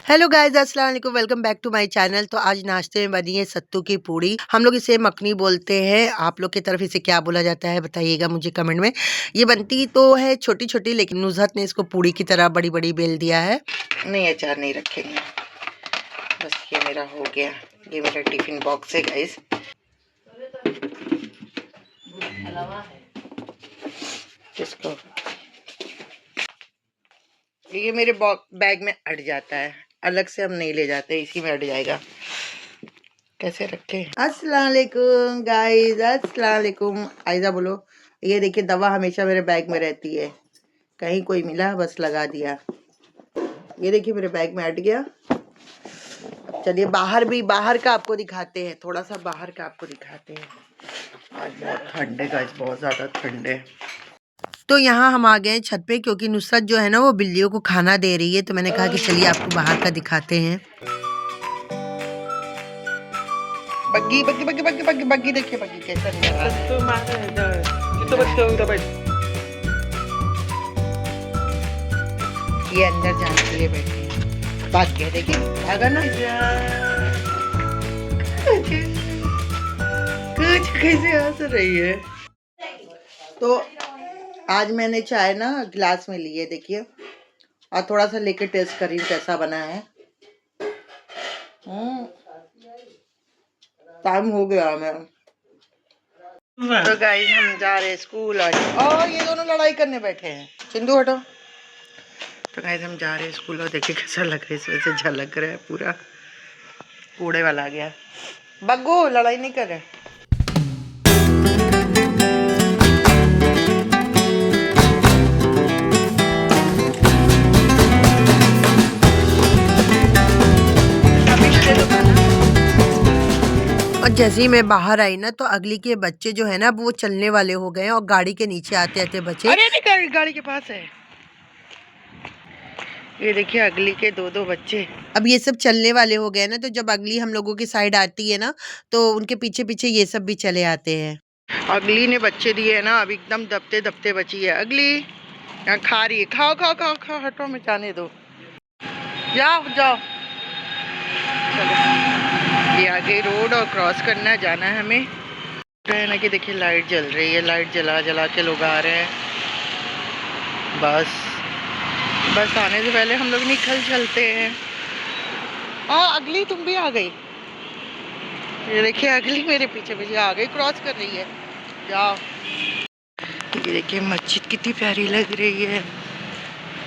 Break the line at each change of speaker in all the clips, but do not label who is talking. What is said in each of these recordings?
Hello guys, अस्सलाम वालेकुम। Welcome back to my channel. तो आज नाश्ते में बनी है सत्तू की पूड़ी। हम लोग इसे मखनी बोलते हैं। आप लोग की तरफ इसे क्या बोला जाता है बताइएगा मुझे कमेंट में। ये बनती तो है छोटी छोटी, लेकिन नुज़हत ने इसको पूड़ी की तरह बड़ी बड़ी बेल दिया है। नहीं, अचार नहीं रखेंगे। बस ये मेरा हो गया। ये मेरा टिफिन बॉक्स है गाइस। इसको ये मेरे बैग में अट जाता है, अलग से हम नहीं ले जाते, इसी में अट जाएगा। कैसे रखे। अस्सलाम वालेकुम गाइस, अस्सलाम वालेकुम। आयजा बोलो। ये देखिए, दवा हमेशा मेरे बैग में रहती है। कहीं कोई मिला बस लगा दिया। ये देखिए मेरे बैग में अट गया। अब चलिए बाहर का आपको दिखाते हैं। थोड़ा सा बाहर का आपको दिखाते हैं। आज बहुत ठंड है गाइस, बहुत ज़्यादा ठंड है। तो यहाँ हम आ गए हैं छत पे, क्योंकि नुसरत जो है ना वो बिल्लियों को खाना दे रही है। तो मैंने कहा कि चलिए आपको बाहर का दिखाते हैं। बग्गी बग्गी बग्गी बग्गी बग्गी बग्गी देखिए, बग्गी कैसा नहीं रहा है। ये अंदर जाने के लिए बैठे हैं। भाग गया, देखिए भागा ना। कुछ कैसे हंस रही है। तो आज मैंने चाय ना गिलास में ली है, देखिए, और थोड़ा सा लेके टेस्ट करी कैसा बना है। टाइम हो गया मैं। तो गाइस हम जा रहे हैं स्कूल। और ये दोनों लड़ाई करने बैठे हैं। चिंदू हटो। तो गाइस हम जा रहे हैं स्कूल, और देखिए कैसा लग रहा है, इसमें से झलक रहा है पूरा। कूड़े वाला आ गया। बग्गू लड़ाई नहीं कर रहे। और जैसे ही मैं बाहर आई ना, तो अगली के बच्चे जो है ना वो चलने वाले हो गए हैं, और गाड़ी के नीचे आते आते बचे। अरे नहीं, गाड़ी के पास है। ये देखिए अगली के दो बच्चे। अब ये सब चलने वाले हो गए ना, तो जब अगली हम लोगों की साइड आती है ना, तो उनके पीछे पीछे ये सब भी चले आते हैं। अगली ने बच्चे दिए है ना, अब एकदम दबते दबते बची है अगली। यहाँ खा रही है। खाओ खाओ खाओ खाओ, हटो, में जाने दो। जाओ जाओ। ये आगे रोड और क्रॉस करना है, जाना है हमें। है ना कि देखिए लाइट जल रही है। लाइट जला जला के लोग आ रहे हैं। बस आने से पहले हम लोग निकल चलते हैं। अगली तुम भी आ गई। ये देखिए अगली मेरे पीछे पीछे आ गई, क्रॉस कर रही है। जाओ। ये देखिए मस्जिद कितनी प्यारी लग रही है।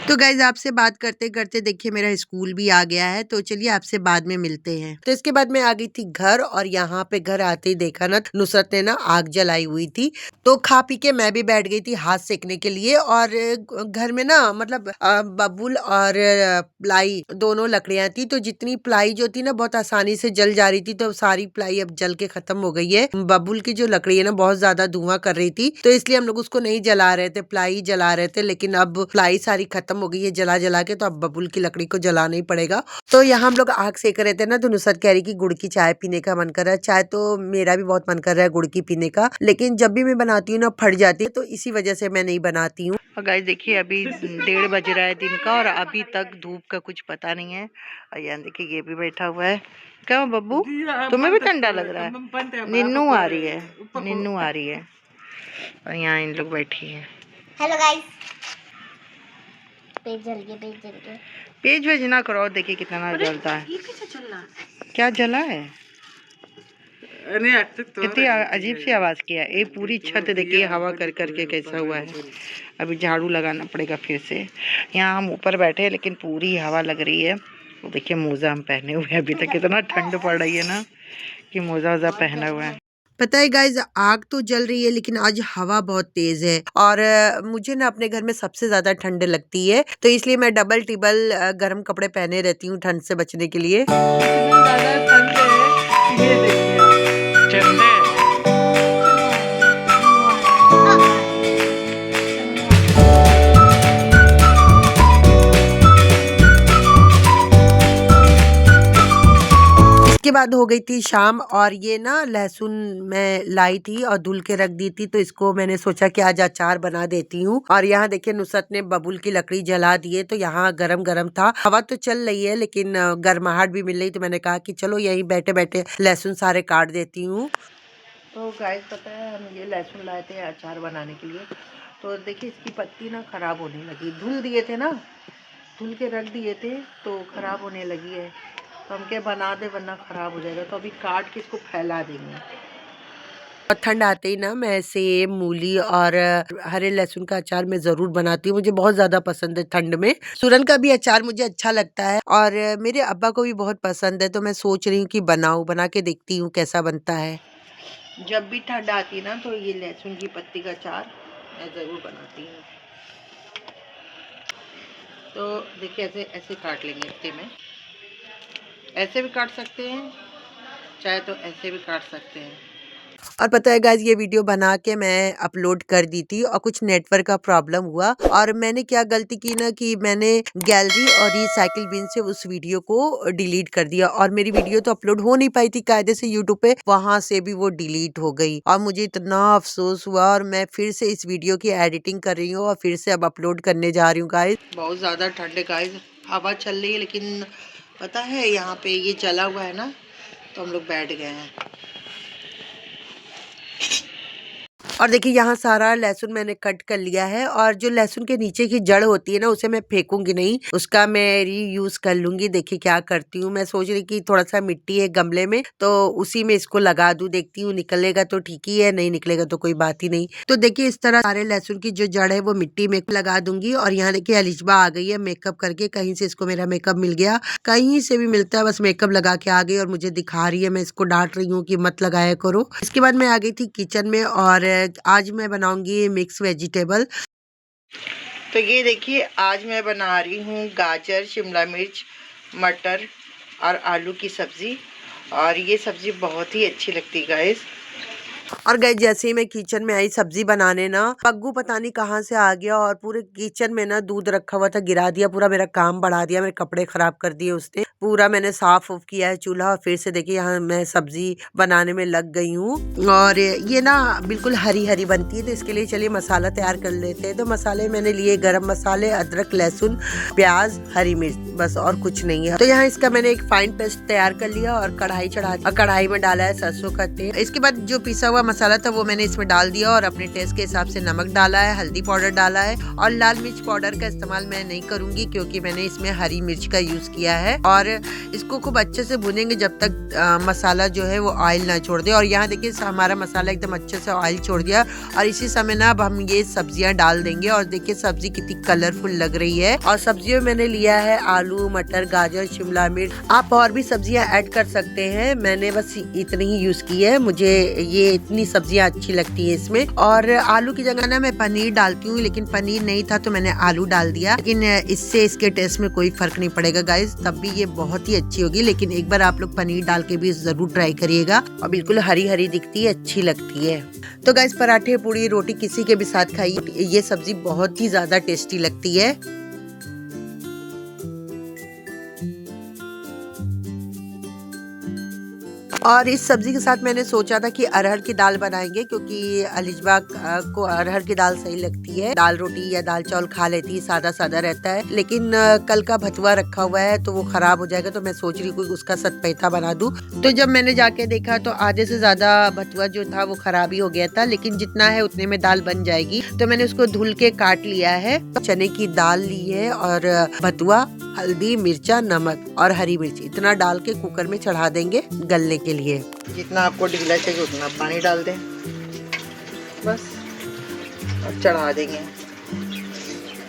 तो गाइज आपसे बात करते करते देखिए मेरा स्कूल भी आ गया है। तो चलिए आपसे बाद में मिलते हैं। तो इसके बाद मैं आ गई थी घर, और यहाँ पे घर आते ही देखा ना, नुसरत ने ना आग जलाई हुई थी। तो खा पी के मैं भी बैठ गई थी हाथ सेकने के लिए। और घर में ना मतलब बबूल और प्लाई दोनों लकड़ियां थी। तो जितनी प्लाई जो थी ना बहुत आसानी से जल जा रही थी, तो सारी प्लाई अब जल के खत्म हो गई है। बबूल की जो लकड़ी है ना बहुत ज्यादा धुआं कर रही थी, तो इसलिए हम लोग उसको नहीं जला रहे थे, प्लाई जला रहे थे। लेकिन अब प्लाई सारी खत्म हो गई है जला जला के, तो अब बबूल की लकड़ी को जलाना ही पड़ेगा। तो यहाँ हम लोग आग सेक रहे थे ना, तो नुसरत कह रही कि गुड़ की चाय पीने का मन कर रहा है। चाय तो मेरा भी बहुत मन कर रहा है गुड़ की पीने का, लेकिन जब भी मैं बनाती हूँ ना फट जाती है, तो इसी वजह से मैं नहीं बनाती हूँ। और गाइस देखिए अभी 1:30 बज रहा है दिन का, और अभी तक धूप का कुछ पता नहीं है। और यहाँ देखिए ये भी बैठा हुआ है। क्या बब्बू, तुम्हें भी ठंडा लग रहा है? निन्नू आ रही है, निन्नू आ रही है। और यहाँ इन लोग बैठी है।
हेलो गाइस, पेज जल गया।
पेज वेज ना करो, देखिए कितना ना जलता है।
ये कैसे चलना?
क्या जला है? कितनी अजीब सी आवाज किया। ये पूरी छत देखिए हवा कर करके कैसा हुआ है। अभी झाड़ू लगाना पड़ेगा फिर से। यहाँ हम ऊपर बैठे हैं, लेकिन पूरी हवा लग रही है। वो देखिए मोजा हम पहने हुए हैं। अभी तक इतना ठंड पड़ रही है ना कि मोजा वोजा पहना हुआ है। पता है गाइज, आग तो जल रही है, लेकिन आज हवा बहुत तेज है। और मुझे ना अपने घर में सबसे ज्यादा ठंड लगती है, तो इसलिए मैं डबल टिबल गर्म कपड़े पहने रहती हूँ ठंड से बचने के लिए। के
इसके बाद हो गई थी शाम और ये ना लहसुन मैं लाई थी और धुल के रख दी थी, तो इसको मैंने सोचा कि आज अचार बना देती हूँ। और यहाँ देखिए नुसरत ने बबूल की लकड़ी जला दी है, तो यहाँ गरम गरम था। हवा तो चल रही है लेकिन गर्माहट भी मिल रही, तो मैंने कहा कि चलो यहीं बैठे बैठे लहसुन सारे काट देती हूँ।
तो गाइस पता है हम ये लहसुन लाए थे अचार बनाने के लिए, तो देखिए इसकी पत्ती ना ख़राब होने लगी। धुल दिए थे ना, धुल के रख दिए थे तो ख़राब होने लगी है। तो हम क्या बना दे वरना ख़राब हो जाएगा, तो अभी काट के इसको फैला देंगे।
और ठंड आते ही ना मैं सेब, मूली और हरे लहसुन का अचार मैं जरूर बनाती हूँ। मुझे बहुत ज्यादा पसंद है ठंड में। सूरन का भी अचार मुझे अच्छा लगता है और मेरे अब्बा को भी बहुत पसंद है, तो मैं सोच रही हूँ कि बना के देखती हूँ कैसा बनता है।
जब भी ठंड आती है ना तो ये लहसुन की पत्ती का अचार मैं ज़रूर बनाती हूँ। तो देखिए ऐसे ऐसे काट लेंगे इतने में, ऐसे भी काट सकते हैं, चाहे तो ऐसे भी काट सकते हैं।
और पता है गाइस ये वीडियो बना के मैं अपलोड कर दी थी और कुछ नेटवर्क का प्रॉब्लम हुआ और मैंने क्या गलती की ना कि मैंने गैलरी और रिसाइकिल बिन से उस वीडियो को डिलीट कर दिया और मेरी वीडियो तो अपलोड हो नहीं पाई थी कायदे से यूट्यूब पे, वहां से भी वो डिलीट हो गई और मुझे इतना अफसोस हुआ। और मैं फिर से इस वीडियो की एडिटिंग कर रही हूँ और फिर से अब अपलोड करने जा रही हूँ गाइस।
बहुत ज़्यादा ठंड है गाइस, हवा चल रही है लेकिन पता है यहाँ पे ये जला हुआ है ना, तो हम लोग बैठ गए हैं।
और देखिए यहाँ सारा लहसुन मैंने कट कर लिया है और जो लहसुन के नीचे की जड़ होती है ना उसे मैं फेंकूंगी नहीं, उसका मैं रीयूज कर लूंगी। देखिए क्या करती हूँ, मैं सोच रही कि थोड़ा सा मिट्टी है गमले में तो उसी में इसको लगा दूं, देखती हूँ निकलेगा तो ठीक ही है, नहीं निकलेगा तो कोई बात ही नहीं। तो देखिए इस तरह सारे लहसुन की जो जड़ है वो मिट्टी में लगा दूंगी। और यहाँ देखिए अलिजबा आ गई है मेकअप करके, कहीं से इसको मेरा मेकअप मिल गया, कहीं से भी मिलता है, बस मेकअप लगा के आ गई और मुझे दिखा रही है। मैं इसको डांट रही हूँ कि मत लगाया करो। इसके बाद मैं आ गई थी किचन में और आज मैं बनाऊंगी मिक्स वेजिटेबल।
तो ये देखिए आज मैं बना रही हूँ गाजर, शिमला मिर्च, मटर और आलू की सब्ज़ी, और ये सब्ज़ी बहुत ही अच्छी लगती है गाइस।
और गए जैसे ही मैं किचन में आई सब्जी बनाने ना, पग्गू पता नहीं कहाँ से आ गया और पूरे किचन में ना दूध रखा हुआ था गिरा दिया, पूरा मेरा काम बढ़ा दिया, मेरे कपड़े खराब कर दिए उसने। पूरा मैंने साफ उफ किया है चूल्हा और फिर से देखिए यहाँ मैं सब्जी बनाने में लग गई हूँ। और ये ना बिल्कुल हरी हरी बनती है, तो इसके लिए चलिए मसाला तैयार कर लेते हैं। तो मसाले मैंने लिए गरम मसाले, अदरक, लहसुन, प्याज, हरी मिर्च, बस और कुछ नहीं है। तो यहाँ इसका मैंने एक फाइन पेस्ट तैयार कर लिया और कढ़ाई चढ़ा, कढ़ाई में डाला है सरसों का तेल। इसके बाद जो पिसा हुआ मसाला था वो मैंने इसमें डाल दिया और अपने टेस्ट के हिसाब से नमक डाला है, हल्दी पाउडर डाला है और लाल मिर्च पाउडर का इस्तेमाल मैं नहीं करूंगी क्योंकि मैंने इसमें हरी मिर्च का यूज किया है। और इसको खूब अच्छे से भुनेंगे जब तक मसाला जो है वो ऑयल ना छोड़ दे। और यहाँ देखिए हमारा मसाला एकदम अच्छे से ऑयल छोड़ दिया और इसी समय ना अब हम ये सब्जियां डाल देंगे। और देखिए सब्जी कितनी कलरफुल लग रही है। और सब्जियों में मैंने लिया है आलू, मटर, गाजर, शिमला मिर्च। आप और भी सब्जियां ऐड कर सकते हैं, मैंने बस इतनी ही यूज की है, मुझे ये इतनी सब्जियां अच्छी लगती है इसमें। और आलू की जगह ना मैं पनीर डालती हूँ, लेकिन पनीर नहीं था तो मैंने आलू डाल दिया, लेकिन इससे इसके टेस्ट में कोई फर्क नहीं पड़ेगा गाइस, तब भी ये बहुत ही अच्छी होगी। लेकिन एक बार आप लोग पनीर डाल के भी जरूर ट्राई करिएगा और बिल्कुल हरी हरी दिखती है, अच्छी लगती है। तो गाइस पराठे, पूड़ी, रोटी किसी के भी साथ खाइए, ये सब्जी बहुत ही ज्यादा टेस्टी लगती है। और इस सब्जी के साथ मैंने सोचा था कि अरहर की दाल बनाएंगे क्योंकि अलिजबा को अरहर की दाल सही लगती है। दाल रोटी या दाल चावल खा लेती है, सादा सादा रहता है, लेकिन कल का भतुआ रखा हुआ है तो वो खराब हो जाएगा, तो मैं सोच रही हूँ उसका सतपैथा बना दूं। तो जब मैंने जाके देखा तो आधे से ज्यादा भतुआ जो था वो खराब ही हो गया था, लेकिन जितना है उतने में दाल बन जाएगी। तो मैंने उसको धुल के काट लिया है। चने की दाल ली है और भतुआ, हल्दी, मिर्चा, नमक और हरी मिर्च इतना डाल के कुकर में चढ़ा देंगे गलने के लिए।
जितना आपको ढीला चाहिए उतना पानी डाल दें बस और चढ़ा देंगे।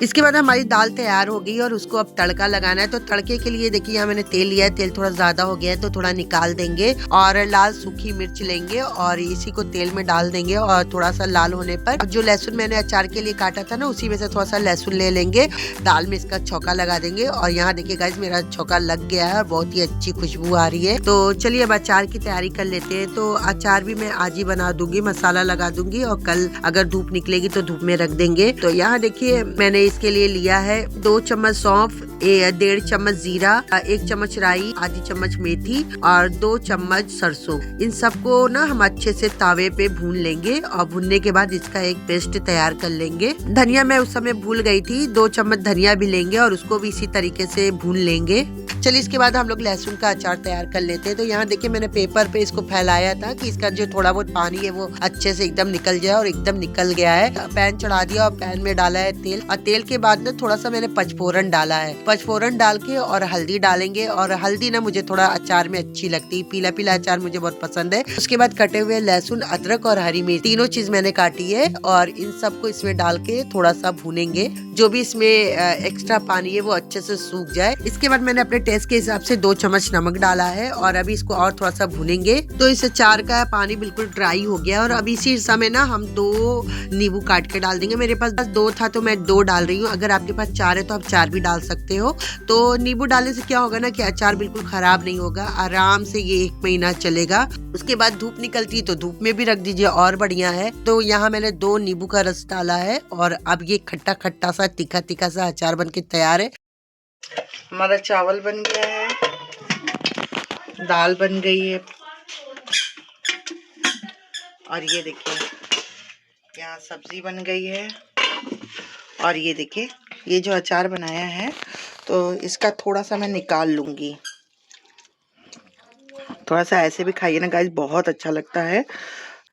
इसके बाद हमारी दाल तैयार हो गई और उसको अब तड़का लगाना है। तो तड़के के लिए देखिए यहाँ मैंने तेल लिया है, तेल थोड़ा ज्यादा हो गया है तो थोड़ा निकाल देंगे और लाल सूखी मिर्च लेंगे और इसी को तेल में डाल देंगे और थोड़ा सा लाल होने पर जो लहसुन मैंने अचार के लिए काटा था ना उसी में से थोड़ा सा लहसुन ले लेंगे, दाल में इसका छौंका लगा देंगे। और यहाँ देखिए गाइस मेरा छौंका लग गया है और बहुत ही अच्छी खुशबू आ रही है। तो चलिए अब अचार की तैयारी कर लेते हैं। तो अचार भी मैं आज ही बना दूंगी, मसाला लगा दूंगी और कल अगर धूप निकलेगी तो धूप में रख देंगे। तो यहाँ देखिए मैंने इसके लिए लिया है 2 चम्मच सौंफ, 1.5 चम्मच जीरा, 1 चम्मच राई, आधी चम्मच मेथी और 2 चम्मच सरसों। इन सबको ना हम अच्छे से तावे पे भून लेंगे और भूनने के बाद इसका एक पेस्ट तैयार कर लेंगे। धनिया मैं उस समय भूल गई थी, 2 चम्मच धनिया भी लेंगे और उसको भी इसी तरीके से भून लेंगे। चलिए इसके बाद हम लोग लहसुन का अचार तैयार कर लेते हैं। तो यहाँ देखिए मैंने पेपर पे इसको फैलाया था कि इसका जो थोड़ा बहुत पानी है वो अच्छे से एकदम निकल जाए, और एकदम निकल गया है। पैन चढ़ा दिया और पैन में डाला है तेल, और तेल के बाद ना थोड़ा सा मैंने पचफोरन डाला है। पचफोरन डाल के और हल्दी डालेंगे, और हल्दी ना मुझे थोड़ा अचार में अच्छी लगती है, पीला पीला अचार मुझे बहुत पसंद है। उसके बाद कटे हुए लहसुन, अदरक और हरी मिर्च तीनों चीज मैंने काटी है, और इन सबको इसमें डाल के थोड़ा सा भूनेंगे। जो भी इसमें एक्स्ट्रा पानी है वो अच्छे से सूख जाए। इसके बाद मैंने अपने टेस्ट के हिसाब से 2 चम्मच नमक डाला है, और अभी इसको और थोड़ा सा भूनेंगे। तो इस अचार का पानी बिल्कुल ड्राई हो गया, और अभी इसी समय ना हम 2 नींबू काट के डाल देंगे। मेरे पास बस 2 था तो मैं 2 डाल रही हूँ। अगर आपके पास 4 है तो आप 4 भी डाल सकते हो। तो नींबू डालने से क्या होगा ना कि अचार बिल्कुल खराब नहीं होगा, आराम से ये 1 महीना चलेगा। उसके बाद धूप निकलती है तो धूप में भी रख दीजिए, और बढ़िया है। तो यहाँ मैंने 2 नींबू का रस डाला है, और अब ये खट्टा खट्टा सा तीखा तीखा सा अचार बन के तैयार है। हमारा चावल बन गया है, दाल बन गई है, और ये देखिए यहाँ सब्जी बन गई है। और ये देखिए ये जो अचार बनाया है तो इसका थोड़ा सा मैं निकाल लूँगी। थोड़ा सा ऐसे भी खाइए ना गाइस, बहुत अच्छा लगता है।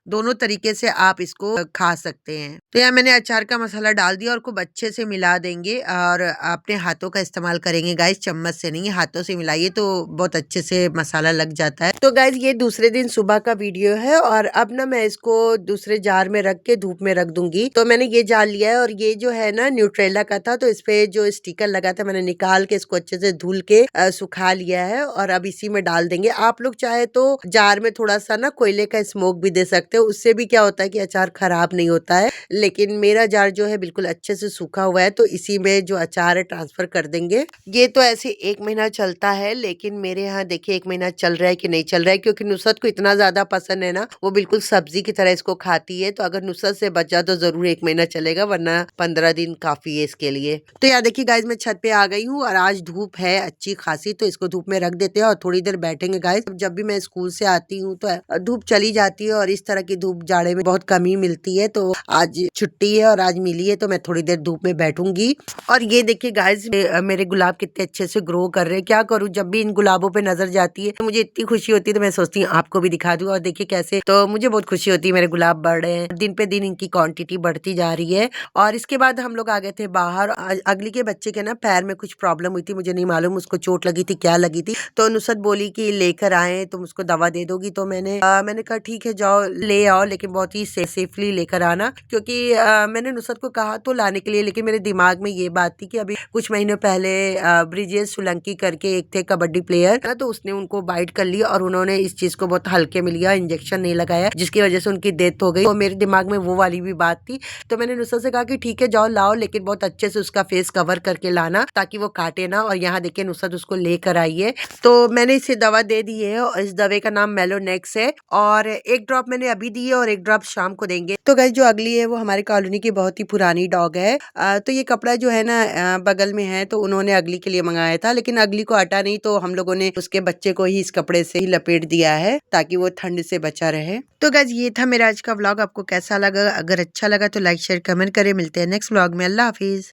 दोनों तरीके से आप इसको खा सकते हैं। तो यहाँ मैंने अचार का मसाला डाल दिया और खूब अच्छे से मिला देंगे, और अपने हाथों का इस्तेमाल करेंगे गाइस, चम्मच से नहीं, हाथों से मिलाइए तो बहुत अच्छे से मसाला लग जाता है। तो गाइस ये दूसरे दिन सुबह का वीडियो है, और अब ना मैं इसको दूसरे जार में रख के धूप में रख दूंगी। तो मैंने ये जार लिया है, और ये जो है ना न्यूट्रेला का था, तो इस पे जो स्टिकर लगा था मैंने निकाल के इसको अच्छे से धुल के सुखा लिया है, और अब इसी में डाल देंगे। आप लोग चाहे तो जार में थोड़ा सा ना कोयले का स्मोक भी दे सकते हो, उससे भी क्या होता है कि अचार खराब नहीं होता है। लेकिन मेरा जार जो है बिल्कुल अच्छे से सूखा हुआ है, तो इसी में जो अचार है ट्रांसफर कर देंगे। ये तो ऐसे 1 महीना चलता है, लेकिन मेरे यहाँ देखिए 1 महीना चल रहा है कि नहीं चल रहा है, क्योंकि नुसरत को इतना ज्यादा पसंद है ना, वो बिल्कुल सब्जी की तरह इसको खाती है। तो अगर नुसरत से बच जाए तो जरूर 1 महीना चलेगा, वरना 15 दिन काफी है इसके लिए। तो यार देखिए गाइज मैं छत पे आ गई हूँ, और आज धूप है अच्छी खासी, तो इसको धूप में रख देते हैं और थोड़ी देर बैठेंगे गाइज। जब भी मैं स्कूल से आती हूँ तो धूप चली जाती है, और इस तरह की धूप जाड़े में बहुत कम ही मिलती है। तो आज छुट्टी है और आज मिली है, तो मैं थोड़ी देर धूप में बैठूंगी। और ये देखिए गाइज मेरे गुलाब कितने अच्छे से ग्रो कर रहे हैं। क्या करूँ, जब भी इन गुलाबों पे नजर जाती है तो मुझे इतनी खुशी होती है, तो मैं सोचती हूँ आपको भी दिखा दूं। और देखिए कैसे, तो मुझे बहुत खुशी होती है, मेरे गुलाब बढ़ रहे हैं, दिन पे दिन इनकी क्वांटिटी बढ़ती जा रही है। और इसके बाद हम लोग आ गए थे बाहर। अगली के बच्चे के ना पैर में कुछ प्रॉब्लम हुई थी, मुझे नहीं मालूम उसको चोट लगी थी, क्या लगी थी। तो नुसरत बोली कि लेकर आए, तुम उसको दवा दे दोगी। तो मैंने कहा ठीक है जाओ ले आओ, लेकिन बहुत ही सेफली लेकर आना, क्योंकि मैंने नुसरत को कहा तो लाने के लिए, लेकिन मेरे दिमाग में ये बात थी कि अभी कुछ महीनों पहले ब्रिजेश सोलंकी करके एक थे कबड्डी प्लेयर, तो उसने उनको बाइट कर लिया, और उन्होंने इस चीज को बहुत हल्के में लिया, इंजेक्शन नहीं लगाया, जिसकी वजह से उनकी डेथ हो गई। तो मेरे दिमाग में वो वाली भी बात थी। तो मैंने नुसरत से कहा कि ठीक है जाओ लाओ, लेकिन बहुत अच्छे से उसका फेस कवर करके लाना, ताकि वो काटे ना। और यहाँ देखिए नुसरत उसको लेकर आई है। तो मैंने इसे दवा दे दी है, और इस दवा का नाम मेलोनेक्स है, और 1 ड्रॉप मैंने अभी दी है और 1 ड्रॉप शाम को देंगे। तो गाइस जो अगली है वो हमारी कॉलोनी की बहुत ही पुरानी डॉग है। तो ये कपड़ा जो है ना बगल में है, तो उन्होंने अगली के लिए मंगाया था, लेकिन अगली को हटा नहीं, तो हम लोगों ने उसके बच्चे को ही इस कपड़े से ही लपेट दिया है, ताकि वो ठंड से बचा रहे। तो गाइस ये था मेरा आज का व्लॉग। आपको कैसा लगा? अगर अच्छा लगा तो लाइक शेयर कमेंट करें। मिलते हैं नेक्स्ट व्लॉग में। अल्लाह हाफिज।